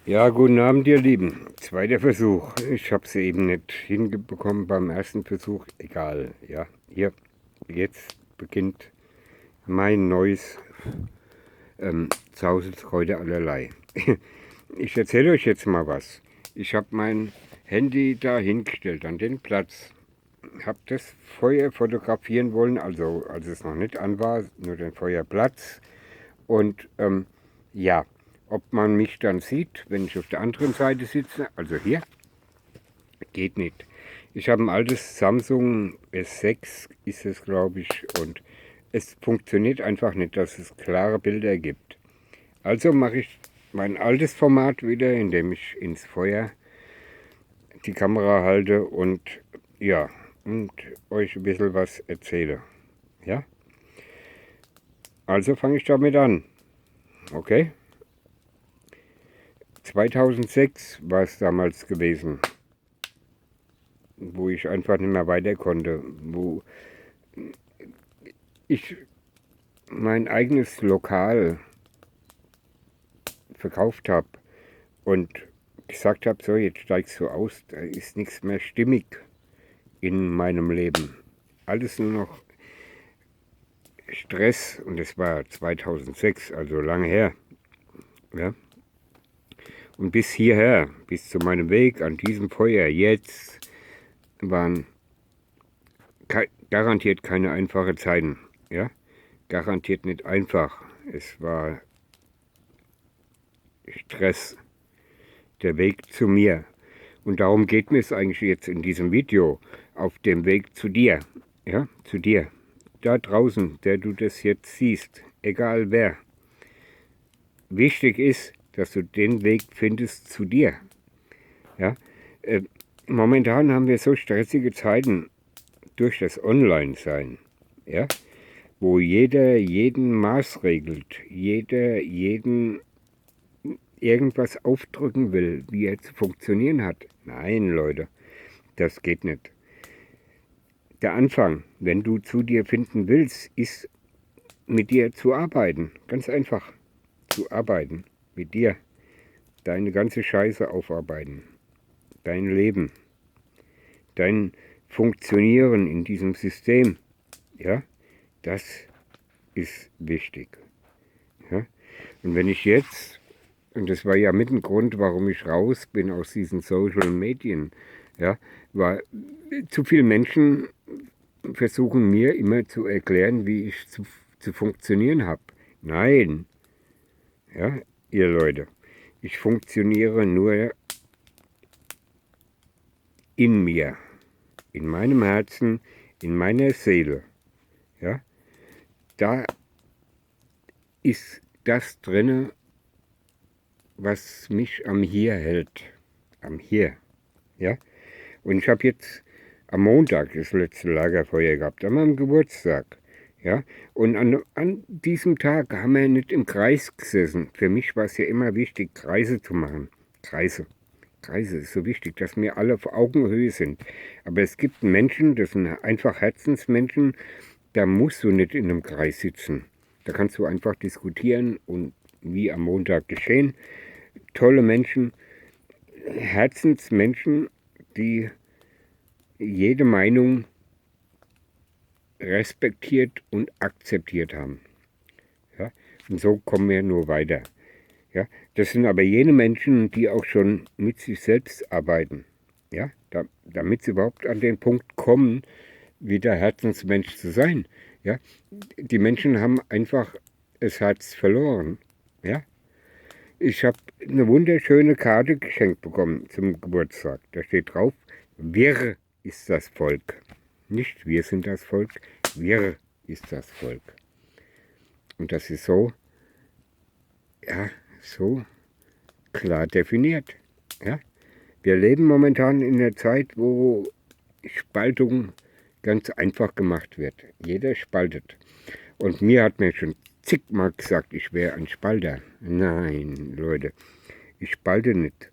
Ja, guten Abend, ihr Lieben. Zweiter Versuch. Ich habe es eben nicht hinbekommen beim ersten Versuch. Egal, ja. Hier, jetzt beginnt mein neues Zauselkräuter allerlei. Ich erzähle euch jetzt mal was. Ich habe mein Handy da hingestellt an den Platz. Habe das Feuer fotografieren wollen, also als es noch nicht an war, nur den Feuerplatz. Und ja, ob man mich dann sieht, wenn ich auf der anderen Seite sitze, also hier, geht nicht. Ich habe ein altes Samsung S6, ist es glaube ich, und es funktioniert einfach nicht, dass es klare Bilder gibt. Also mache ich mein altes Format wieder, indem ich ins Feuer die Kamera halte und ja, und euch ein bisschen was erzähle. Ja, also fange ich damit an. Okay? 2006 war es damals gewesen, wo ich einfach nicht mehr weiter konnte, wo ich mein eigenes Lokal verkauft habe und gesagt habe, so jetzt steigst du aus, da ist nichts mehr stimmig in meinem Leben. Alles nur noch Stress und das war 2006, also lange her. Ja? Und bis hierher, bis zu meinem Weg an diesem Feuer jetzt, waren garantiert keine einfachen Zeiten. Ja? Garantiert nicht einfach. Es war Stress, der Weg zu mir. Und darum geht mir es eigentlich jetzt in diesem Video, auf dem Weg zu dir. Ja, zu dir. Da draußen, der du das jetzt siehst, egal wer. Wichtig ist, dass du den Weg findest zu dir. Ja? Momentan haben wir so stressige Zeiten durch das Online-Sein, ja? Wo jeder jeden maßregelt, jeder jeden irgendwas aufdrücken will, wie er zu funktionieren hat. Nein, Leute, das geht nicht. Der Anfang, wenn du zu dir finden willst, ist mit dir zu arbeiten. Ganz einfach zu arbeiten. Mit dir. Deine ganze Scheiße aufarbeiten. Dein Leben. Dein Funktionieren in diesem System. Ja, das ist wichtig. Ja? Und wenn ich jetzt, und das war ja mit ein Grund, warum ich raus bin aus diesen Social Medien, ja, war zu viele Menschen versuchen mir immer zu erklären, wie ich zu funktionieren habe. Nein, ja, ihr Leute, ich funktioniere nur in mir, in meinem Herzen, in meiner Seele. Ja, da ist das drinne, was mich am Hier hält, am Hier. Ja, und ich habe jetzt am Montag das letzte Lagerfeuer gehabt, an meinem Geburtstag. Ja, und an diesem Tag haben wir nicht im Kreis gesessen. Für mich war es ja immer wichtig, Kreise zu machen. Kreise. Kreise ist so wichtig, dass wir alle auf Augenhöhe sind. Aber es gibt Menschen, das sind einfach Herzensmenschen, da musst du nicht in einem Kreis sitzen. Da kannst du einfach diskutieren und wie am Montag geschehen. Tolle Menschen, Herzensmenschen, die jede Meinung respektiert und akzeptiert haben. Ja? Und so kommen wir nur weiter. Ja? Das sind aber jene Menschen, die auch schon mit sich selbst arbeiten. Ja? Damit sie überhaupt an den Punkt kommen, wieder Herzensmensch zu sein. Ja? Die Menschen haben einfach das Herz verloren. Ja? Ich habe eine wunderschöne Karte geschenkt bekommen zum Geburtstag. Da steht drauf, wir ist das Volk. Nicht wir sind das Volk, wir ist das Volk. Und das ist so, ja, so klar definiert. Ja? Wir leben momentan in einer Zeit, wo Spaltung ganz einfach gemacht wird. Jeder spaltet. Und mir hat mir schon zigmal gesagt, ich wäre ein Spalter. Nein, Leute, ich spalte nicht.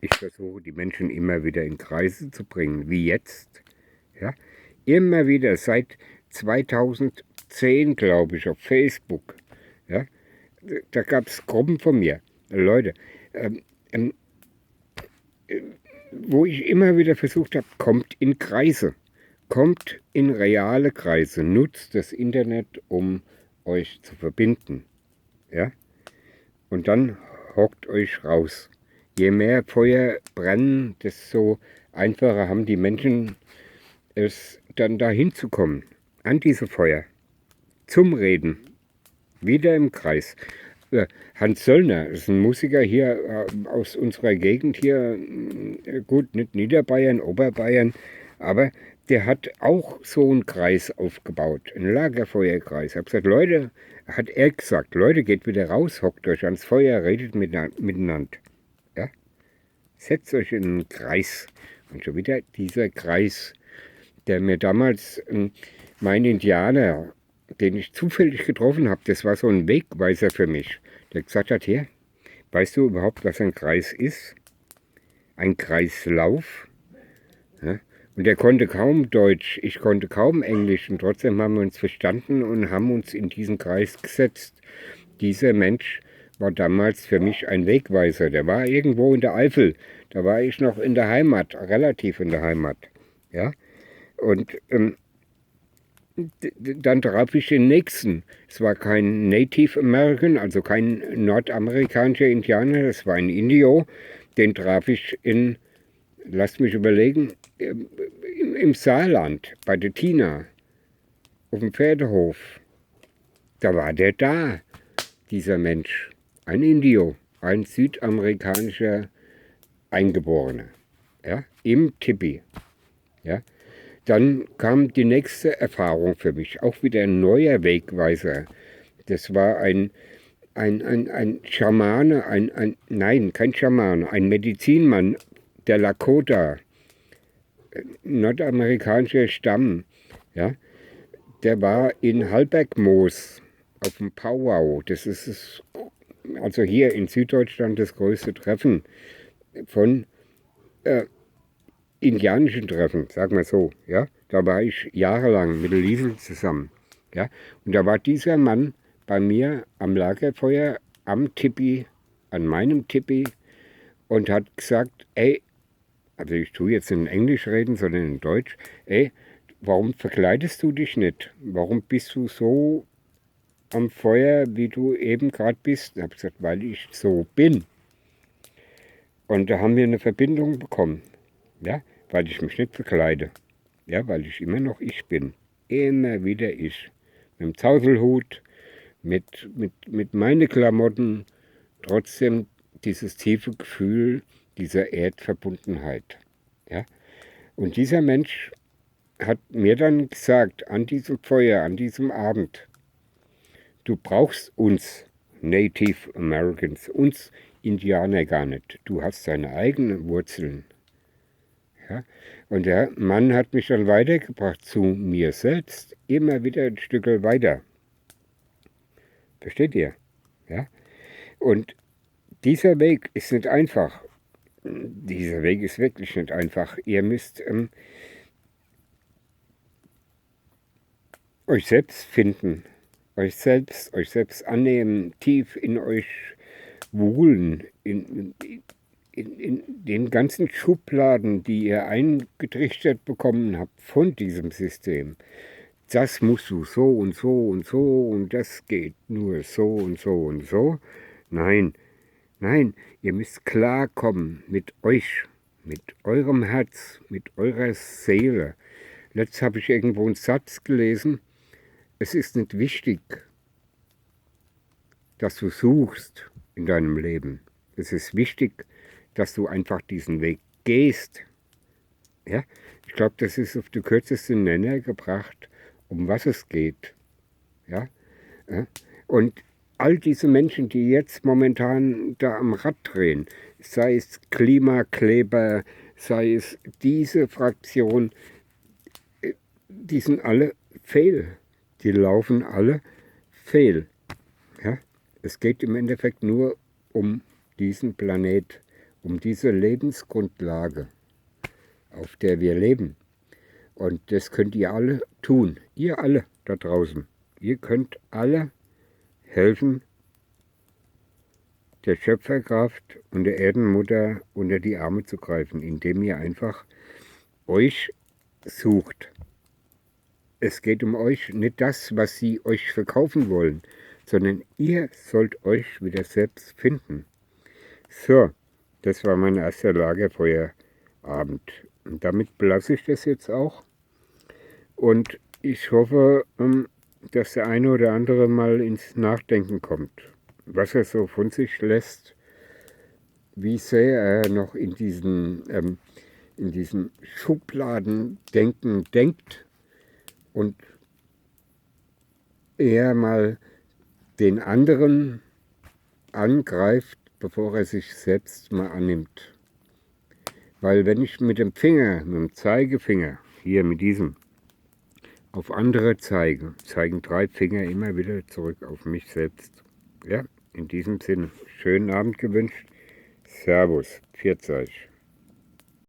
Ich versuche, die Menschen immer wieder in Kreise zu bringen, wie jetzt. Ja? Immer wieder, seit 2010, glaube ich, auf Facebook. Ja? Da gab es Gruppen von mir. Leute, ähm, wo ich immer wieder versucht habe, kommt in Kreise, kommt in reale Kreise, nutzt das Internet, um euch zu verbinden. Ja? Und dann hockt euch raus. Je mehr Feuer brennen, desto einfacher haben die Menschen es dann dahin zu kommen, an diese Feuer, zum Reden, wieder im Kreis. Hans Söllner ist ein Musiker hier aus unserer Gegend hier, gut, nicht Niederbayern, Oberbayern, aber der hat auch so einen Kreis aufgebaut, einen Lagerfeuerkreis. Ich habe gesagt, Leute, hat er gesagt, Leute, geht wieder raus, hockt euch ans Feuer, redet miteinander. Ja? Setzt euch in einen Kreis. Und schon wieder dieser Kreis, der mir damals mein Indianer, den ich zufällig getroffen habe, das war so ein Wegweiser für mich, der gesagt hat, hier, weißt du überhaupt, was ein Kreis ist? Ein Kreislauf. Ja? Und er konnte kaum Deutsch, ich konnte kaum Englisch und trotzdem haben wir uns verstanden und haben uns in diesen Kreis gesetzt. Dieser Mensch war damals für mich ein Wegweiser. Der war irgendwo in der Eifel. Da war ich noch in der Heimat, relativ in der Heimat. Ja? Und dann traf ich den nächsten. Es war kein Native American, also kein nordamerikanischer Indianer, das war ein Indio. Den traf ich in, lasst mich überlegen, im Saarland, bei der Tina, auf dem Pferdehof. Da war der da, dieser Mensch. Ein Indio, ein südamerikanischer Eingeborener, ja, im Tipi. Ja. Dann kam die nächste Erfahrung für mich, auch wieder ein neuer Wegweiser. Das war ein Schamane, nein, kein Schamane, ein Medizinmann der Lakota, nordamerikanischer Stamm. Ja. Der war in Halbergmoos auf dem Powwow. Das ist also hier in Süddeutschland das größte Treffen von indianischen Treffen, sagen wir so. Ja? Da war ich jahrelang mit der Liesel zusammen. Ja? Und da war dieser Mann bei mir am Lagerfeuer, am Tipi, an meinem Tipi und hat gesagt, ey, also ich tue jetzt nicht in Englisch reden, sondern in Deutsch, ey, warum verkleidest du dich nicht? Warum bist du so am Feuer, wie du eben gerade bist? Ich habe gesagt, weil ich so bin. Und da haben wir eine Verbindung bekommen. Ja, weil ich mich nicht verkleide. Ja, weil ich immer noch ich bin. Immer wieder ich. Mit dem Zauselhut, mit meinen Klamotten. Trotzdem dieses tiefe Gefühl dieser Erdverbundenheit. Ja? Und dieser Mensch hat mir dann gesagt, an diesem Feuer, an diesem Abend, du brauchst uns Native Americans, uns Indianer gar nicht. Du hast deine eigenen Wurzeln. Ja? Und der Mann hat mich dann weitergebracht zu mir selbst, immer wieder ein Stück weiter. Versteht ihr? Ja? Und dieser Weg ist nicht einfach. Dieser Weg ist wirklich nicht einfach. Ihr müsst euch selbst finden, euch selbst annehmen, tief in euch wühlen, in den ganzen Schubladen, die ihr eingetrichtert bekommen habt von diesem System. Das musst du so und so und so und das geht nur so und so und so. Nein, nein, ihr müsst klarkommen mit euch, mit eurem Herz, mit eurer Seele. Letztens habe ich irgendwo einen Satz gelesen, es ist nicht wichtig, dass du suchst in deinem Leben. Es ist wichtig, dass du einfach diesen Weg gehst. Ja? Ich glaube, das ist auf den kürzesten Nenner gebracht, um was es geht. Ja? Ja? Und all diese Menschen, die jetzt momentan da am Rad drehen, sei es Klimakleber, sei es diese Fraktion, die sind alle fehl. Die laufen alle fehl. Ja? Es geht im Endeffekt nur um diesen Planet, um diese Lebensgrundlage, auf der wir leben. Und das könnt ihr alle tun. Ihr alle da draußen. Ihr könnt alle helfen, der Schöpferkraft und der Erdenmutter unter die Arme zu greifen, indem ihr einfach euch sucht. Es geht um euch, nicht das, was sie euch verkaufen wollen, sondern ihr sollt euch wieder selbst finden. So, das war mein erster Lagerfeuerabend. Und damit belasse ich das jetzt auch. Und ich hoffe, dass der eine oder andere mal ins Nachdenken kommt, was er so von sich lässt, wie sehr er noch in diesen Schubladendenken denkt und eher mal den anderen angreift, bevor er sich selbst mal annimmt. Weil wenn ich mit dem Finger, mit dem Zeigefinger, hier mit diesem, auf andere zeige, zeigen 3 Finger immer wieder zurück auf mich selbst. Ja, in diesem Sinne, schönen Abend gewünscht. Servus, pfiat euch.